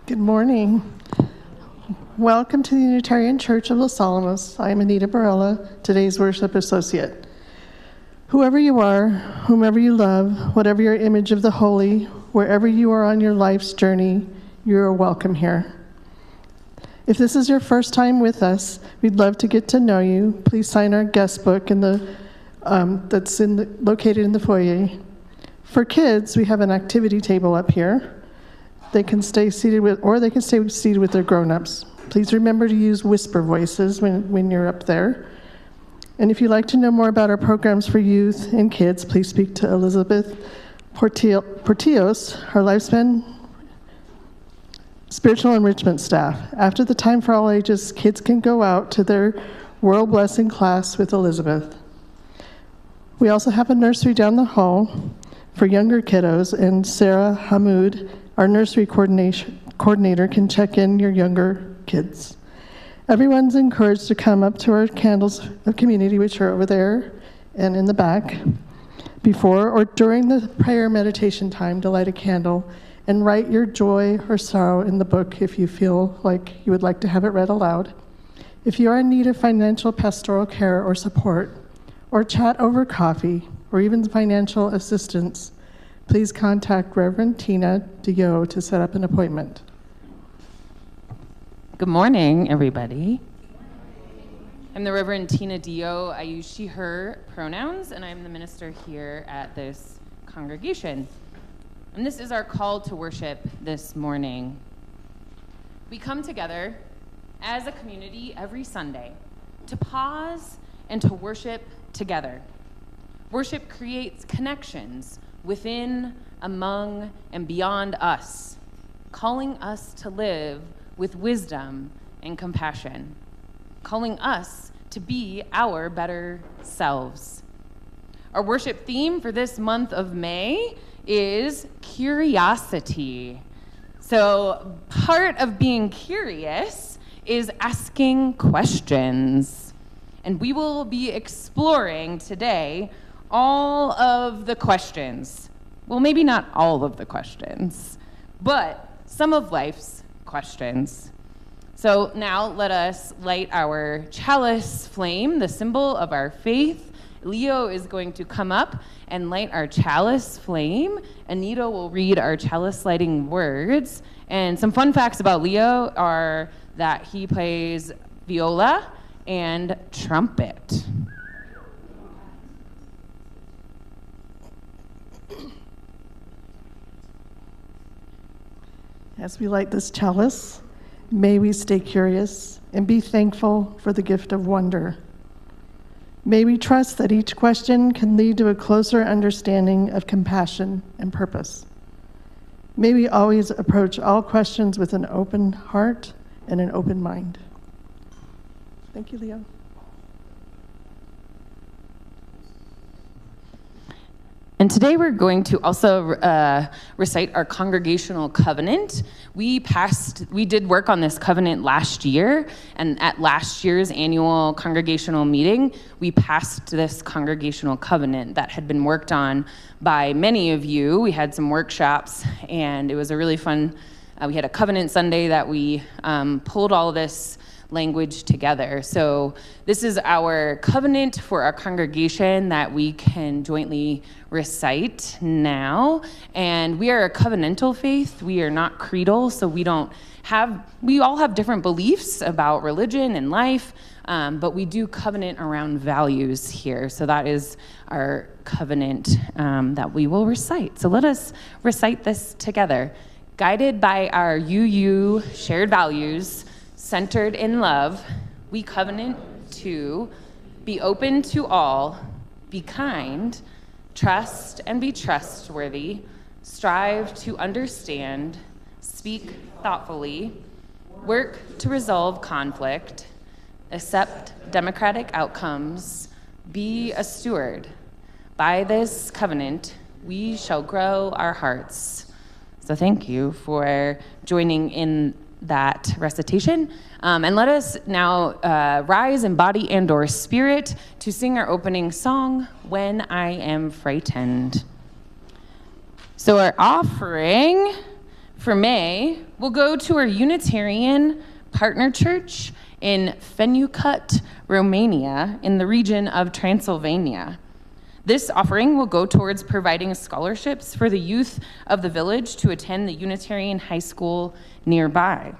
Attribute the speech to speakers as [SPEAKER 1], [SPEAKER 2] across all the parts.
[SPEAKER 1] Good morning. Welcome to the Unitarian Church of Los Alamos. I am Anita, Barela, today's worship associate. Whoever you are, whomever you love, whatever your image of the holy, wherever you are on your life's journey, you are welcome here. If this is your first time with us, we'd love to get to know you. Please sign our guest book that's located in the foyer. For kids, we have an activity table up here. They can stay seated with their grown-ups. Please remember to use whisper voices when you're up there. And if you'd like to know more about our programs for youth and kids, please speak to Elizabeth Portillos, our lifespan spiritual enrichment staff. After the time for all ages, kids can go out to their world blessing class with Elizabeth. We also have a nursery down the hall for younger kiddos, and Sarah Hamoud, our nursery coordinator, can check in your younger kids. Everyone's encouraged to come up to our candles of community, which are over there and in the back, before or during the prayer meditation time to light a candle and write your joy or sorrow in the book if you feel like you would like to have it read aloud. If you are in need of financial pastoral care or support, or chat over coffee, or even financial assistance, please contact Reverend Tina DeYoe to set up an appointment.
[SPEAKER 2] Good morning, everybody. I'm the Reverend Tina DeYoe. I use she, her pronouns, and I'm the minister here at this congregation. And this is our call to worship this morning. We come together as a community every Sunday to pause and to worship together. Worship creates connections within, among, and beyond us, calling us to live with wisdom and compassion, calling us to be our better selves. Our worship theme for this month of May is curiosity. So part of being curious is asking questions. And we will be exploring today all of the questions. Well, maybe not all of the questions, but some of life's questions. So now let us light our chalice flame, the symbol of our faith. Leo is going to come up and light our chalice flame. Anita will read our chalice lighting words. And some fun facts about Leo are that he plays viola and trumpet.
[SPEAKER 1] As we light this chalice, may we stay curious and be thankful for the gift of wonder. May we trust that each question can lead to a closer understanding of compassion and purpose. May we always approach all questions with an open heart and an open mind. Thank you, Leo.
[SPEAKER 2] And today we're going to also recite our congregational covenant. We did work on this covenant last year, and at last year's annual congregational meeting, we passed this congregational covenant that had been worked on by many of you. We had some workshops, and it was a really fun, we had a covenant Sunday that we pulled all of this language together. So this is our covenant for our congregation that we can jointly recite now. And we are a covenantal faith. We are not creedal, so we all have different beliefs about religion and life, but we do covenant around values here. So that is our covenant that we will recite. So let us recite this together. Guided by our UU shared values, centered in love, we covenant to be open to all, be kind, trust and be trustworthy, strive to understand, speak thoughtfully, work to resolve conflict, accept democratic outcomes, be a steward. By this covenant, we shall grow our hearts. So thank you for joining in that recitation. And let us now rise in body and or spirit to sing our opening song, When I Am Frightened. So our offering for May will go to our Unitarian partner church in Begnaud, Romania, in the region of Transylvania. This offering will go towards providing scholarships for the youth of the village to attend the Unitarian high school nearby.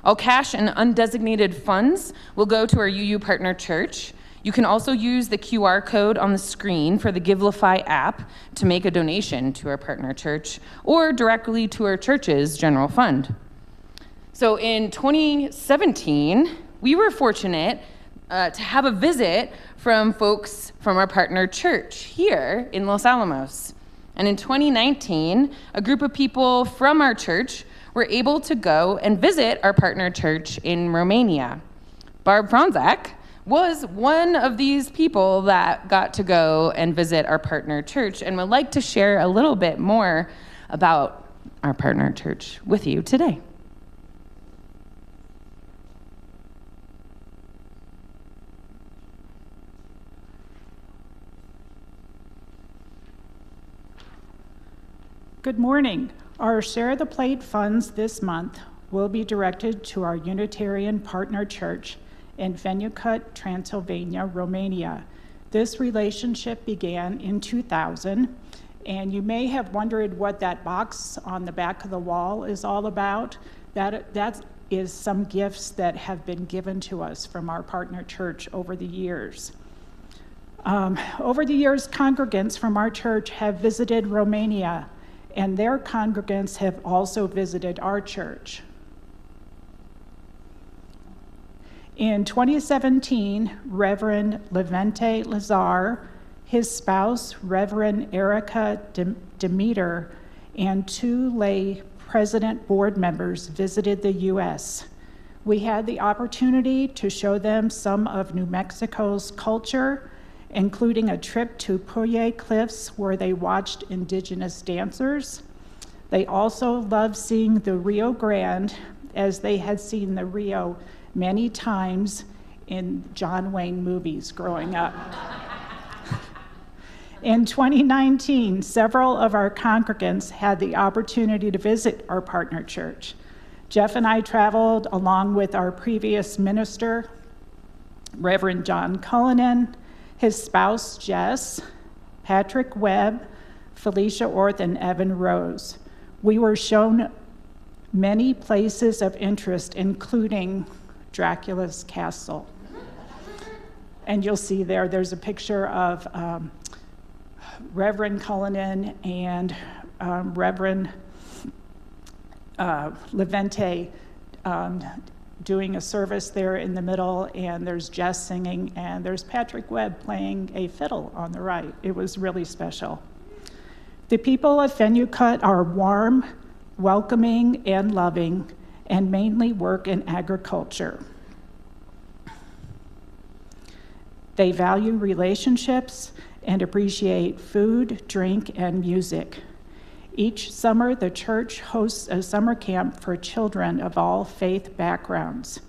[SPEAKER 2] All cash and undesignated funds will go to our UU partner church. You can also use the QR code on the screen for the Givelify app to make a donation to our partner church or directly to our church's general fund. So in 2017, we were fortunate to have a visit from folks from our partner church here in Los Alamos. And in 2019, a group of people from our church were able to go and visit our partner church in Romania. Barb Franzak was one of these people that got to go and visit our partner church and would like to share a little bit more about our partner church with you today.
[SPEAKER 3] Good morning. Our Share the Plate funds this month will be directed to our Unitarian partner church in Begnaud, Transylvania, Romania. This relationship began in 2000, and you may have wondered what that box on the back of the wall is all about. That is some gifts that have been given to us from our partner church over the years. Over the years, congregants from our church have visited Romania, and their congregants have also visited our church. In 2017, Reverend Levente Lazar, his spouse, Reverend Erica Demeter, and 2 lay president board members visited the U.S. We had the opportunity to show them some of New Mexico's culture, including a trip to Puye Cliffs where they watched indigenous dancers. They also loved seeing the Rio Grande, as they had seen the Rio many times in John Wayne movies growing up. In 2019, several of our congregants had the opportunity to visit our partner church. Jeff and I traveled along with our previous minister, Reverend John Cullinan, his spouse, Jess, Patrick Webb, Felicia Orth, and Evan Rose. We were shown many places of interest, including Dracula's castle. And you'll see there's a picture of Reverend Cullinan and Reverend Levente doing a service there in the middle, and there's Jess singing, and there's Patrick Webb playing a fiddle on the right. It was really special. The people of Venue-Cut are warm, welcoming, and loving, and mainly work in agriculture. They value relationships and appreciate food, drink, and music. Each summer, the church hosts a summer camp for children of all faith backgrounds.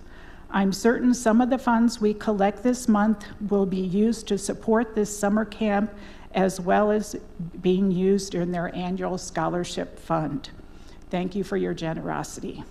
[SPEAKER 3] I'm certain some of the funds we collect this month will be used to support this summer camp, as well as being used in their annual scholarship fund. Thank you for your generosity.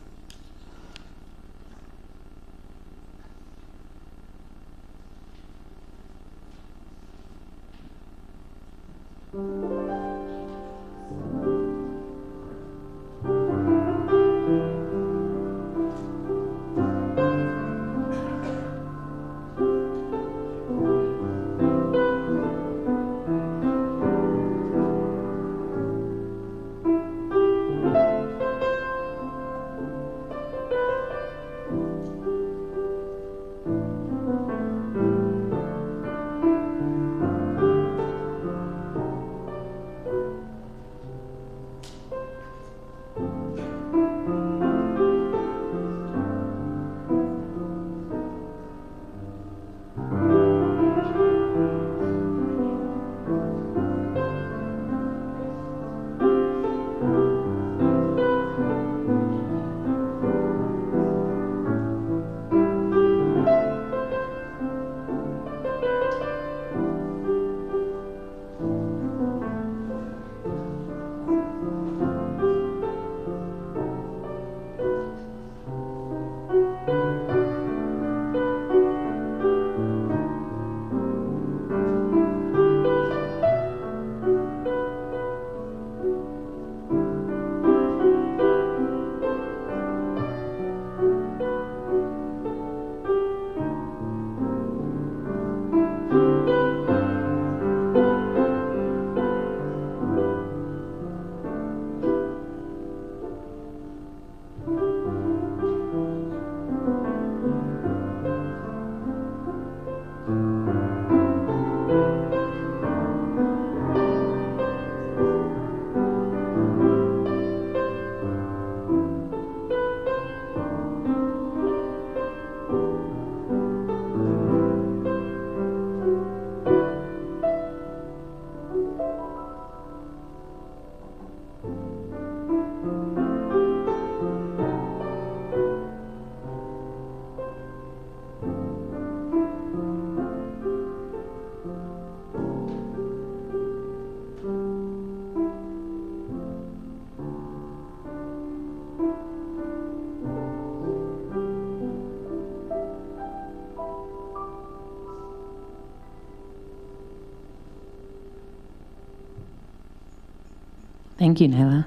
[SPEAKER 2] Thank you, Nylea.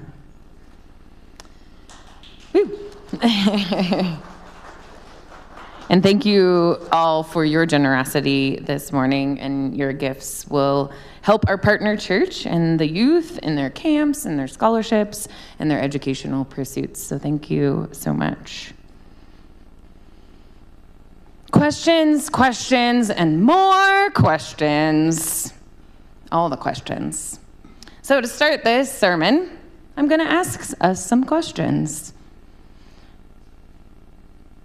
[SPEAKER 2] Woo. And thank you all for your generosity this morning, and your gifts will help our partner church and the youth in their camps and their scholarships and their educational pursuits. So thank you so much. Questions, and more questions. All the questions. So to start this sermon, I'm going to ask us some questions.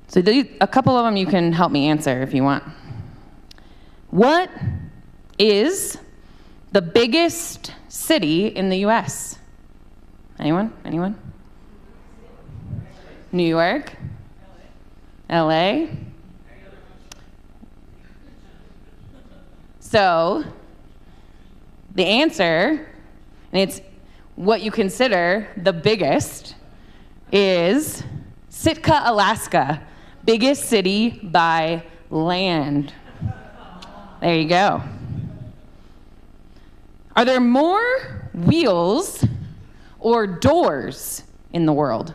[SPEAKER 2] So a couple of them you can help me answer if you want. What is the biggest city in the U.S.? Anyone? New York? LA? So The answer, and it's what you consider the biggest, is Sitka, Alaska, biggest city by land. There you go. Are there more wheels or doors in the world?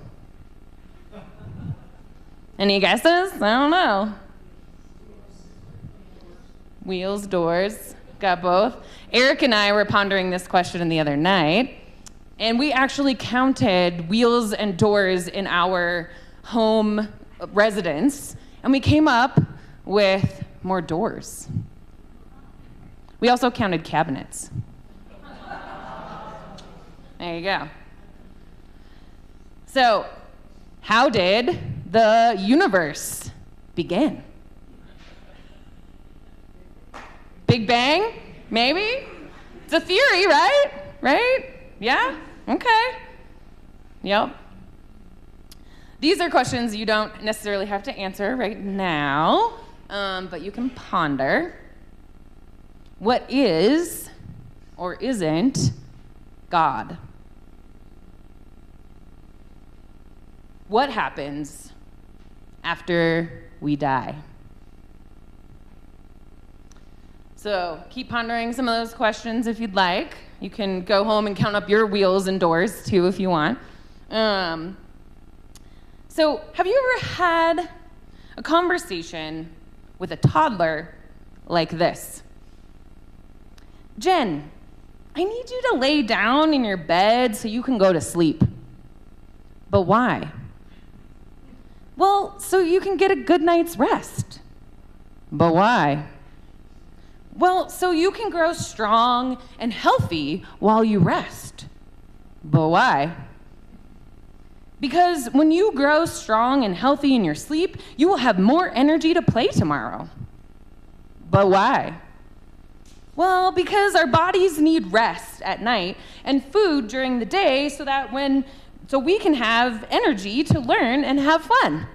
[SPEAKER 2] Any guesses? I don't know. Wheels, doors, got both. Eric and I were pondering this question the other night, and we actually counted wheels and doors in our home residence, and we came up with more doors. We also counted cabinets. There you go. So, how did the universe begin? Big Bang? Maybe? It's a theory, right? Right? Yeah? Okay. Yep. These are questions you don't necessarily have to answer right now, but you can ponder. What is or isn't God? What happens after we die? So keep pondering some of those questions if you'd like. You can go home and count up your wheels and doors too if you want. So have you ever had a conversation with a toddler like this? Jen, I need you to lay down in your bed so you can go to sleep. But why? Well, so you can get a good night's rest. But why? Well, so you can grow strong and healthy while you rest. But why? Because when you grow strong and healthy in your sleep, you will have more energy to play tomorrow. But why? Well, because our bodies need rest at night and food during the day so we can have energy to learn and have fun.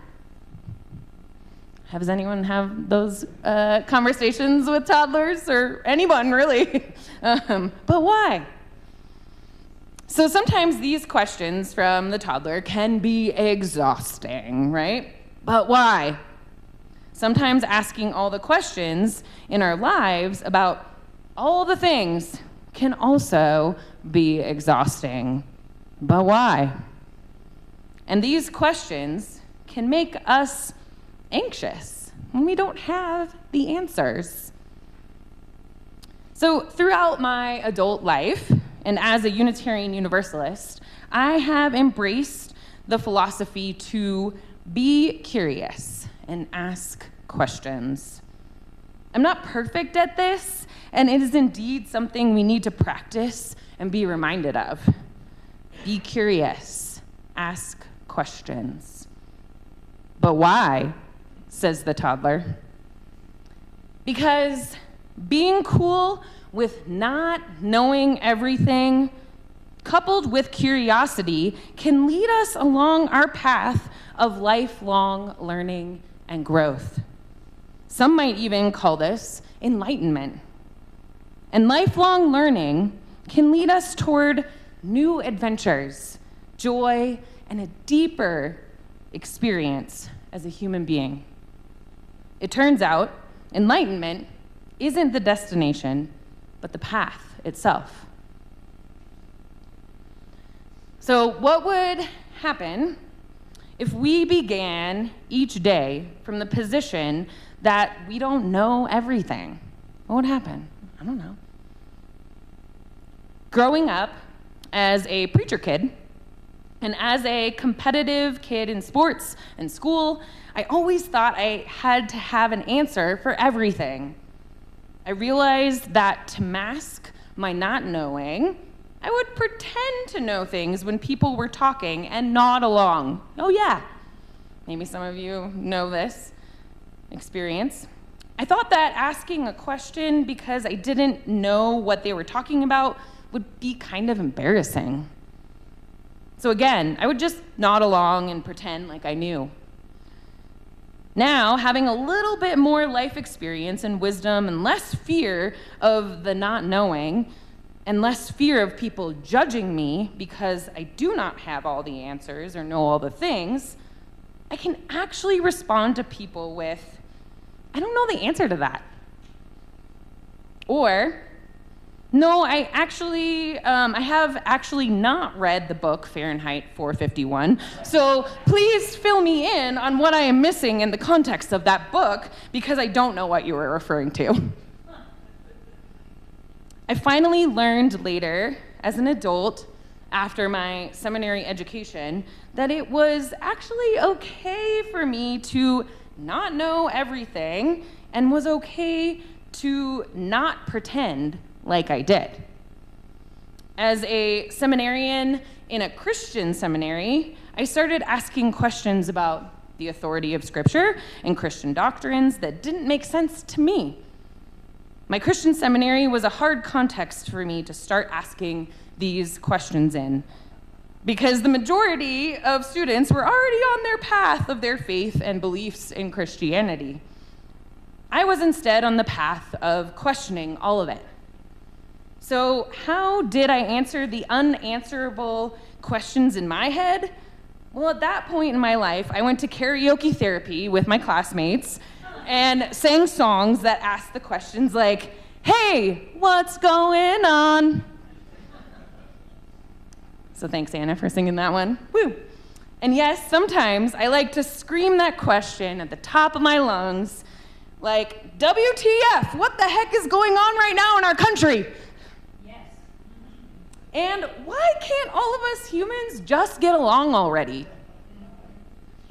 [SPEAKER 2] Has anyone have those conversations with toddlers or anyone really? But why? So sometimes these questions from the toddler can be exhausting, right? But why? Sometimes asking all the questions in our lives about all the things can also be exhausting. But why? And these questions can make us anxious when we don't have the answers. So throughout my adult life, and as a Unitarian Universalist, I have embraced the philosophy to be curious and ask questions. I'm not perfect at this, and it is indeed something we need to practice and be reminded of. Be curious, ask questions. But why? Says the toddler. Because being cool with not knowing everything, coupled with curiosity, can lead us along our path of lifelong learning and growth. Some might even call this enlightenment. And lifelong learning can lead us toward new adventures, joy, and a deeper experience as a human being. It turns out enlightenment isn't the destination, but the path itself. So what would happen if we began each day from the position that we don't know everything? What would happen? I don't know. Growing up as a preacher kid and as a competitive kid in sports and school, I always thought I had to have an answer for everything. I realized that to mask my not knowing, I would pretend to know things when people were talking and nod along. Oh yeah, maybe some of you know this experience. I thought that asking a question because I didn't know what they were talking about would be kind of embarrassing. So again, I would just nod along and pretend like I knew. Now, having a little bit more life experience and wisdom and less fear of the not knowing, and less fear of people judging me because I do not have all the answers or know all the things, I can actually respond to people with, I don't know the answer to that. Or, no, I have actually not read the book Fahrenheit 451, so please fill me in on what I am missing in the context of that book because I don't know what you were referring to. I finally learned later, as an adult, after my seminary education, that it was actually okay for me to not know everything and was okay to not pretend like I did. As a seminarian in a Christian seminary, I started asking questions about the authority of Scripture and Christian doctrines that didn't make sense to me. My Christian seminary was a hard context for me to start asking these questions in, because the majority of students were already on their path of their faith and beliefs in Christianity. I was instead on the path of questioning all of it. So how did I answer the unanswerable questions in my head? Well, at that point in my life, I went to karaoke therapy with my classmates and sang songs that asked the questions like, hey, what's going on? So thanks, Anna, for singing that one. Woo! And yes, sometimes I like to scream that question at the top of my lungs, like, WTF, what the heck is going on right now in our country? Yes. And why can't all of us humans just get along already?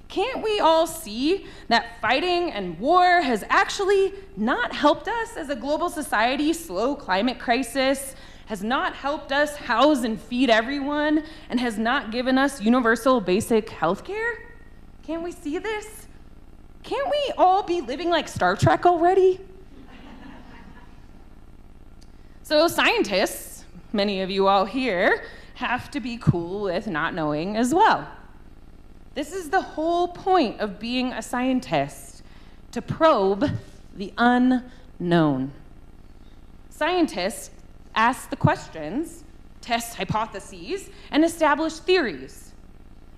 [SPEAKER 2] Can't we all see that fighting and war has actually not helped us as a global society slow climate crisis, has not helped us house and feed everyone, and has not given us universal basic health care? Can't we see this? Can't we all be living like Star Trek already? So scientists, many of you all here, have to be cool with not knowing as well. This is the whole point of being a scientist, to probe the unknown. Scientists ask the questions, test hypotheses, and establish theories.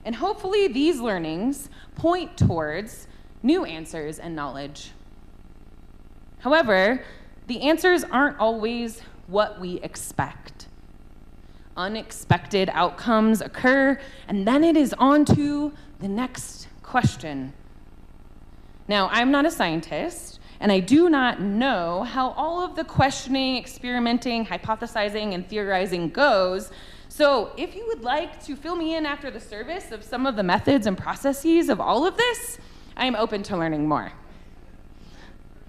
[SPEAKER 2] And hopefully these learnings point towards new answers and knowledge. However, the answers aren't always what we expect. Unexpected outcomes occur, and then it is on to the next question. Now, I'm not a scientist, and I do not know how all of the questioning, experimenting, hypothesizing, and theorizing goes. So if you would like to fill me in after the service of some of the methods and processes of all of this, I am open to learning more.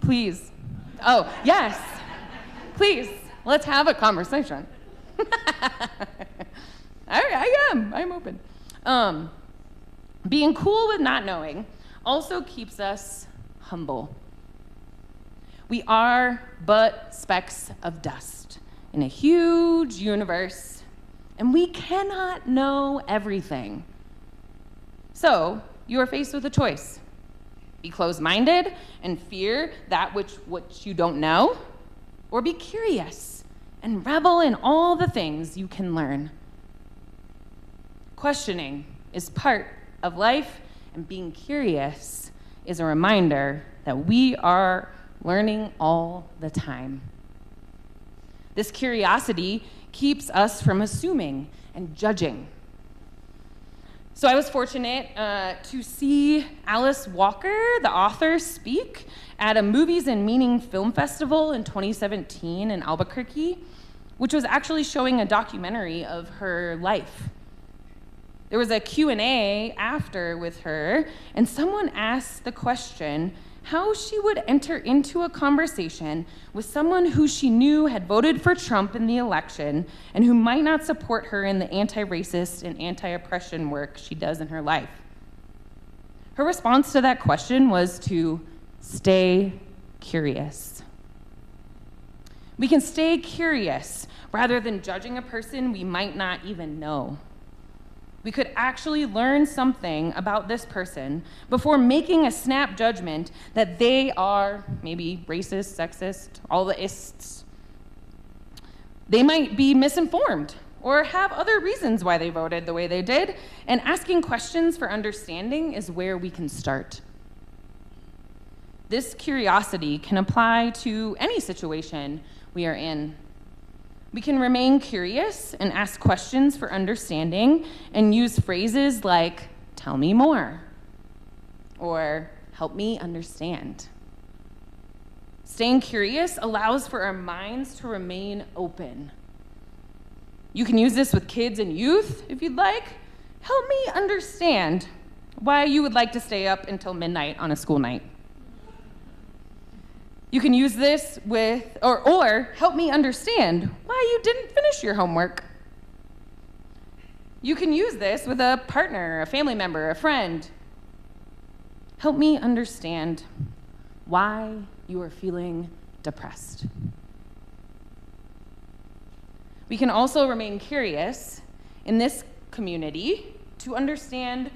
[SPEAKER 2] Please. Oh, yes. Please, let's have a conversation. I'm open. Being cool with not knowing also keeps us humble. We are but specks of dust in a huge universe, and we cannot know everything. So you are faced with a choice. Be closed-minded and fear that which you don't know, or be curious and revel in all the things you can learn. Questioning is part of life, and being curious is a reminder that we are learning all the time. This curiosity keeps us from assuming and judging. So I was fortunate to see Alice Walker, the author, speak at a Movies and Meaning Film Festival in 2017 in Albuquerque, which was actually showing a documentary of her life. There was a Q&A after with her, and someone asked the question how she would enter into a conversation with someone who she knew had voted for Trump in the election and who might not support her in the anti-racist and anti-oppression work she does in her life. Her response to that question was to stay curious. We can stay curious rather than judging a person we might not even know. We could actually learn something about this person before making a snap judgment that they are maybe racist, sexist, all the ists. They might be misinformed or have other reasons why they voted the way they did, and asking questions for understanding is where we can start. This curiosity can apply to any situation we are in. We can remain curious and ask questions for understanding and use phrases like, "Tell me more," or "Help me understand." Staying curious allows for our minds to remain open. You can use this with kids and youth if you'd like. "Help me understand why you would like to stay up until midnight on a school night." You can use this with, or "Help me understand why you didn't finish your homework." You can use this with a partner, a family member, a friend. "Help me understand why you are feeling depressed." We can also remain curious in this community to understand,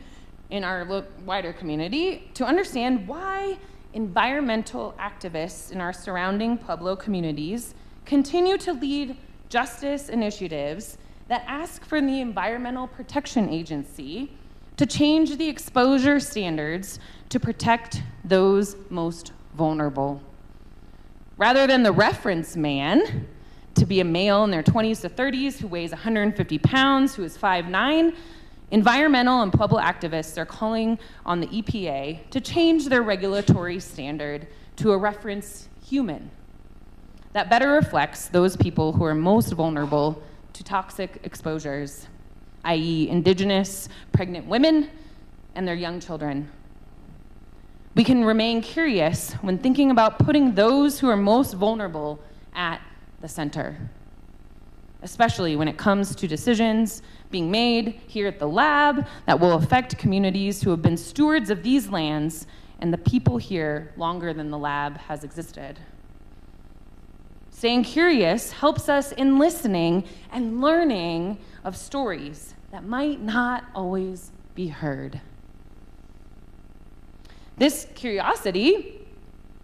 [SPEAKER 2] in our wider community, to understand why environmental activists in our surrounding Pueblo communities continue to lead justice initiatives that ask for the Environmental Protection Agency to change the exposure standards to protect those most vulnerable. Rather than the reference man, to be a male in their 20s to 30s who weighs 150 pounds, who is 5'9", environmental and Pueblo activists are calling on the EPA to change their regulatory standard to a reference human that better reflects those people who are most vulnerable to toxic exposures, i.e. Indigenous, pregnant women, and their young children. We can remain curious when thinking about putting those who are most vulnerable at the center, especially when it comes to decisions being made here at the lab that will affect communities who have been stewards of these lands and the people here longer than the lab has existed. Staying curious helps us in listening and learning of stories that might not always be heard. This curiosity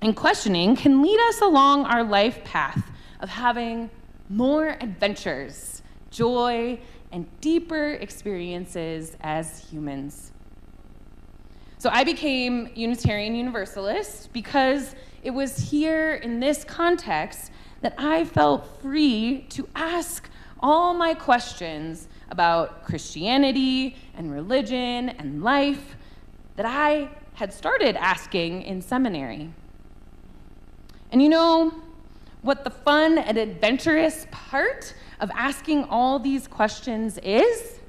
[SPEAKER 2] and questioning can lead us along our life path of having more adventures, joy, and deeper experiences as humans. So I became Unitarian Universalist because it was here in this context that I felt free to ask all my questions about Christianity and religion and life that I had started asking in seminary. And you know what the fun and adventurous part of asking all these questions is?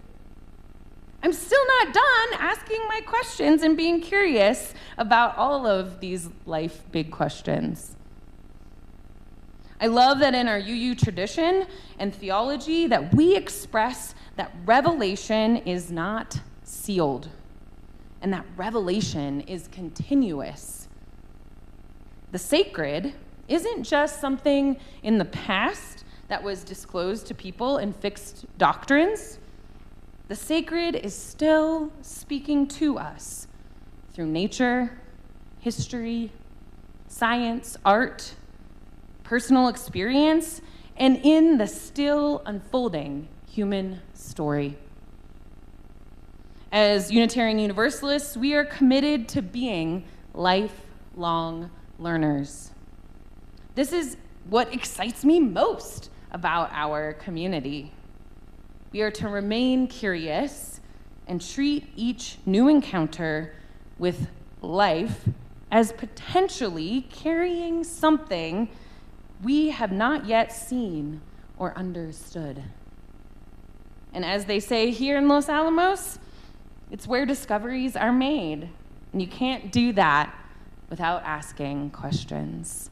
[SPEAKER 2] I'm still not done asking my questions and being curious about all of these life big questions. I love that in our UU tradition and theology that we express that revelation is not sealed and that revelation is continuous. The sacred isn't just something in the past that was disclosed to people in fixed doctrines. The sacred is still speaking to us through nature, history, science, art, personal experience, and in the still unfolding human story. As Unitarian Universalists, we are committed to being lifelong learners. This is what excites me most about our community. We are to remain curious and treat each new encounter with life as potentially carrying something we have not yet seen or understood. And as they say here in Los Alamos, it's where discoveries are made, and you can't do that without asking questions.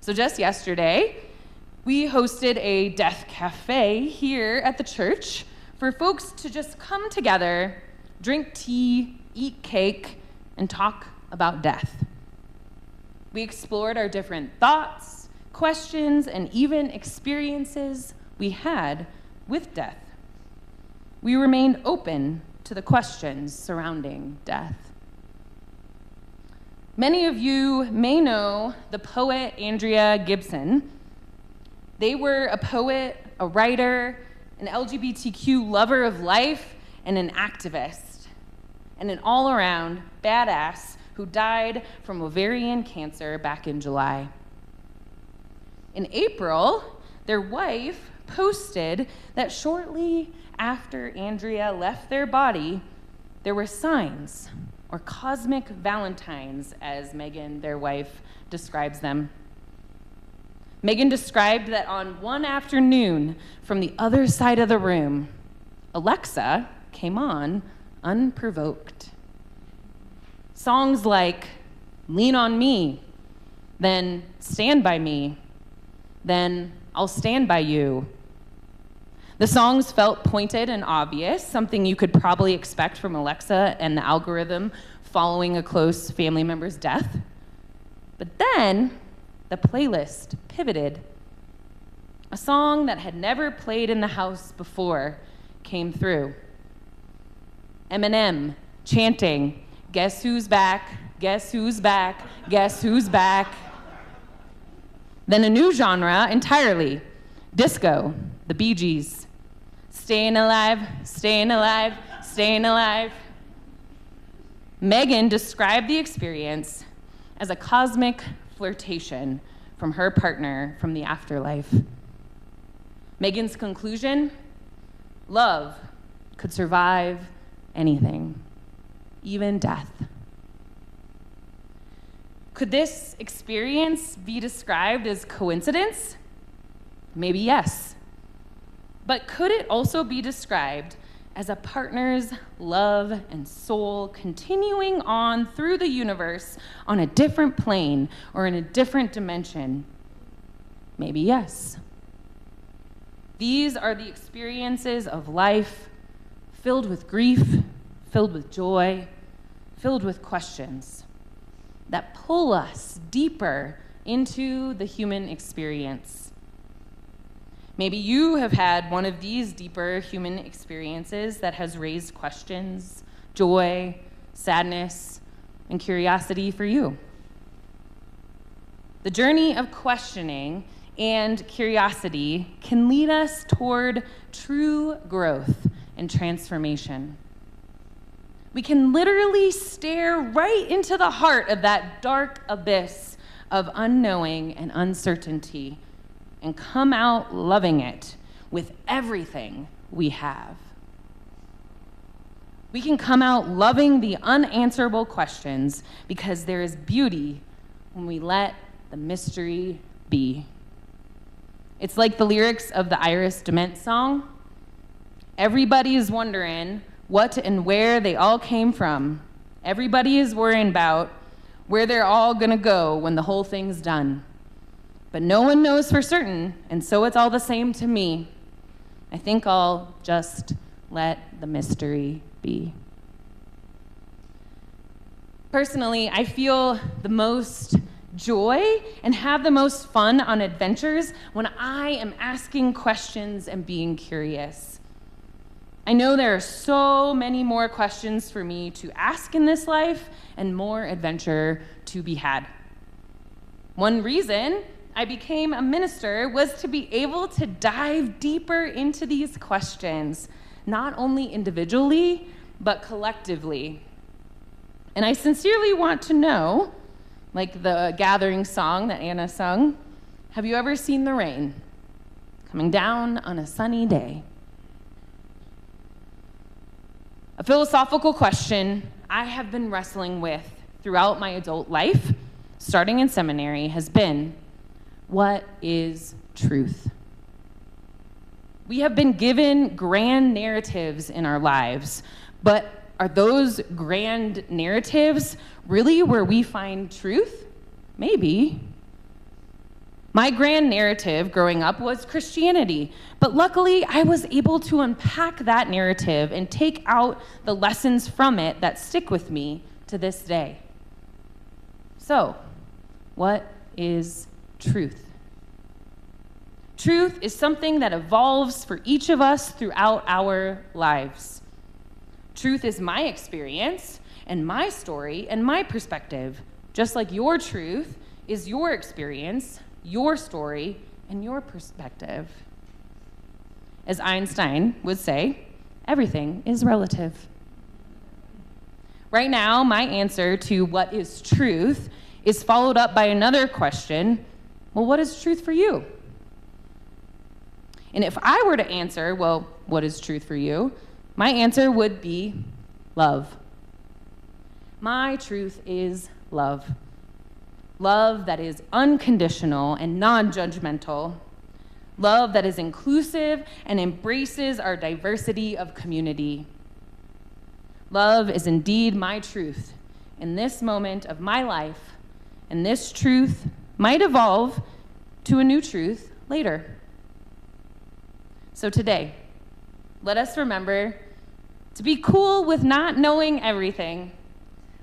[SPEAKER 2] So just yesterday, we hosted a death cafe here at the church for folks to just come together, drink tea, eat cake, and talk about death. We explored our different thoughts, questions, and even experiences we had with death. We remained open to the questions surrounding death. Many of you may know the poet Andrea Gibson. They were a poet, a writer, an LGBTQ lover of life, and an activist, and an all-around badass who died from ovarian cancer back in July. In April, their wife posted that shortly after Andrea left their body, there were signs, or cosmic valentines, as Megan, their wife, describes them. Megan described that on one afternoon, from the other side of the room, Alexa came on unprovoked. Songs like Lean on Me, then Stand by Me, then I'll Stand by You. The songs felt pointed and obvious, something you could probably expect from Alexa and the algorithm following a close family member's death. But then the playlist pivoted. A song that had never played in the house before came through. Eminem chanting, "Guess who's back? Guess who's back? Guess who's back?" Then a new genre entirely, disco, the Bee Gees. Staying alive, staying alive, staying alive. Megan described the experience as a cosmic flirtation from her partner from the afterlife. Megan's conclusion: love could survive anything, even death. Could this experience be described as coincidence? Maybe yes. But could it also be described as a partner's love and soul continuing on through the universe on a different plane or in a different dimension? Maybe yes. These are the experiences of life, filled with grief, filled with joy, filled with questions that pull us deeper into the human experience. Maybe you have had one of these deeper human experiences that has raised questions, joy, sadness, and curiosity for you. The journey of questioning and curiosity can lead us toward true growth and transformation. We can literally stare right into the heart of that dark abyss of unknowing and uncertainty and come out loving it with everything we have. We can come out loving the unanswerable questions because there is beauty when we let the mystery be. It's like the lyrics of the Iris Dement song. Everybody is wondering what and where they all came from. Everybody is worrying about where they're all gonna go when the whole thing's done. But no one knows for certain, and so it's all the same to me. I think I'll just let the mystery be. Personally, I feel the most joy and have the most fun on adventures when I am asking questions and being curious. I know there are so many more questions for me to ask in this life and more adventure to be had. One reason I became a minister was to be able to dive deeper into these questions, not only individually, but collectively. And I sincerely want to know, like the gathering song that Anna sung, have you ever seen the rain coming down on a sunny day? A philosophical question I have been wrestling with throughout my adult life, starting in seminary, has been, what is truth? We have been given grand narratives in our lives, but are those grand narratives really where we find truth? Maybe. My grand narrative growing up was Christianity, but luckily I was able to unpack that narrative and take out the lessons from it that stick with me to this day. So, what is truth? Truth is something that evolves for each of us throughout our lives. Truth is my experience and my story and my perspective, just like your truth is your experience, your story, and your perspective. As Einstein would say, everything is relative. Right now, my answer to what is truth is followed up by another question. Well, what is truth for you? And if I were to answer, well, what is truth for you? My answer would be love. My truth is love. Love that is unconditional and non-judgmental. Love that is inclusive and embraces our diversity of community. Love is indeed my truth in this moment of my life, and this truth might evolve to a new truth later. So today, let us remember to be cool with not knowing everything.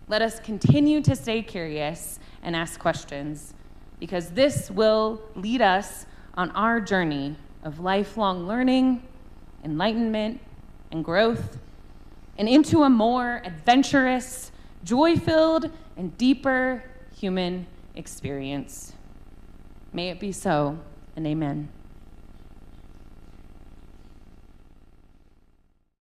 [SPEAKER 2] Let us continue to stay curious and ask questions, because this will lead us on our journey of lifelong learning, enlightenment, and growth, and into a more adventurous, joy-filled, and deeper human experience. May it be so, and amen.